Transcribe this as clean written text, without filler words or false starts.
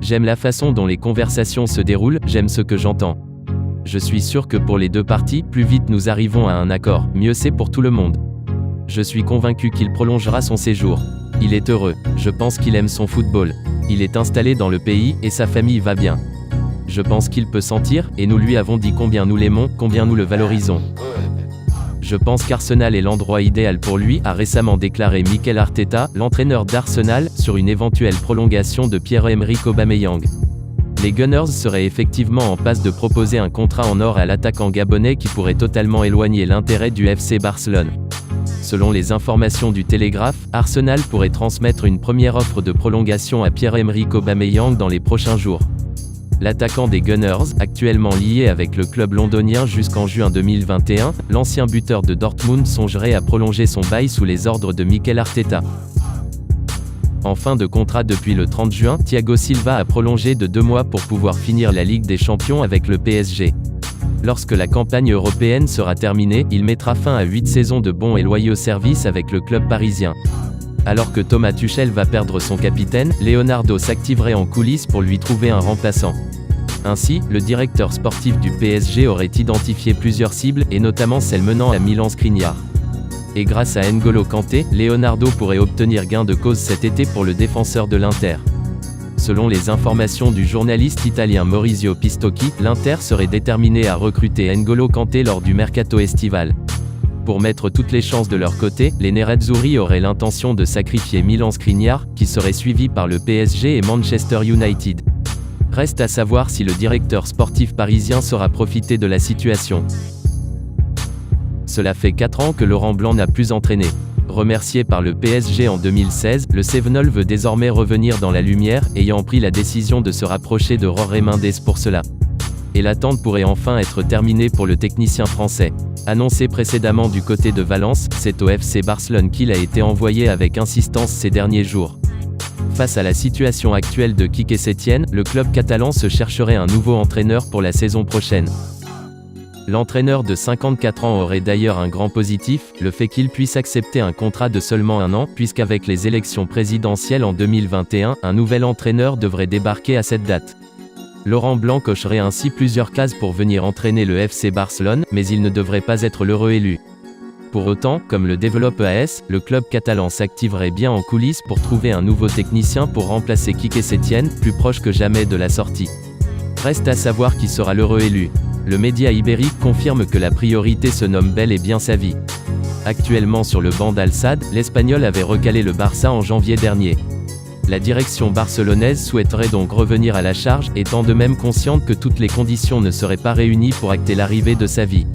J'aime la façon dont les conversations se déroulent, j'aime ce que j'entends. Je suis sûr que pour les deux parties, plus vite nous arrivons à un accord, mieux c'est pour tout le monde. Je suis convaincu qu'il prolongera son séjour. Il est heureux, je pense qu'il aime son football. Il est installé dans le pays, et sa famille va bien. Je pense qu'il peut sentir, et nous lui avons dit combien nous l'aimons, combien nous le valorisons. Je pense qu'Arsenal est l'endroit idéal pour lui, a récemment déclaré Mikel Arteta, l'entraîneur d'Arsenal, sur une éventuelle prolongation de Pierre-Emerick Aubameyang. Les Gunners seraient effectivement en passe de proposer un contrat en or à l'attaquant gabonais qui pourrait totalement éloigner l'intérêt du FC Barcelone. Selon les informations du Télégraphe, Arsenal pourrait transmettre une première offre de prolongation à Pierre-Emerick Aubameyang dans les prochains jours. L'attaquant des Gunners, actuellement lié avec le club londonien jusqu'en juin 2021, l'ancien buteur de Dortmund songerait à prolonger son bail sous les ordres de Mikel Arteta. En fin de contrat depuis le 30 juin, Thiago Silva a prolongé de 2 mois pour pouvoir finir la Ligue des Champions avec le PSG. Lorsque la campagne européenne sera terminée, il mettra fin à 8 saisons de bons et loyaux services avec le club parisien. Alors que Thomas Tuchel va perdre son capitaine, Leonardo s'activerait en coulisses pour lui trouver un remplaçant. Ainsi, le directeur sportif du PSG aurait identifié plusieurs cibles, et notamment celle menant à Milan Skriniar. Et grâce à N'Golo Kanté, Leonardo pourrait obtenir gain de cause cet été pour le défenseur de l'Inter. Selon les informations du journaliste italien Maurizio Pistocchi, l'Inter serait déterminé à recruter N'Golo Kanté lors du mercato estival. Pour mettre toutes les chances de leur côté, les Nerazzurri auraient l'intention de sacrifier Milan Skriniar, qui serait suivi par le PSG et Manchester United. Reste à savoir si le directeur sportif parisien saura profiter de la situation. Cela fait 4 ans que Laurent Blanc n'a plus entraîné. Remercié par le PSG en 2016, le Cévenol veut désormais revenir dans la lumière, ayant pris la décision de se rapprocher de Jorge Mendes pour cela. Et l'attente pourrait enfin être terminée pour le technicien français. Annoncé précédemment du côté de Valence, c'est au FC Barcelone qu'il a été envoyé avec insistance ces derniers jours. Face à la situation actuelle de Quique Setién, le club catalan se chercherait un nouveau entraîneur pour la saison prochaine. L'entraîneur de 54 ans aurait d'ailleurs un grand positif, le fait qu'il puisse accepter un contrat de seulement 1 an, puisqu'avec les élections présidentielles en 2021, un nouvel entraîneur devrait débarquer à cette date. Laurent Blanc cocherait ainsi plusieurs cases pour venir entraîner le FC Barcelone, mais il ne devrait pas être l'heureux élu. Pour autant, comme le développe AS, le club catalan s'activerait bien en coulisses pour trouver un nouveau technicien pour remplacer Quique Setién, plus proche que jamais de la sortie. Reste à savoir qui sera l'heureux élu. Le média ibérique confirme que la priorité se nomme bel et bien Xavi. Actuellement sur le banc d'Al-Sadd, l'Espagnol avait recalé le Barça en janvier dernier. La direction barcelonaise souhaiterait donc revenir à la charge, étant de même consciente que toutes les conditions ne seraient pas réunies pour acter l'arrivée de Xavi.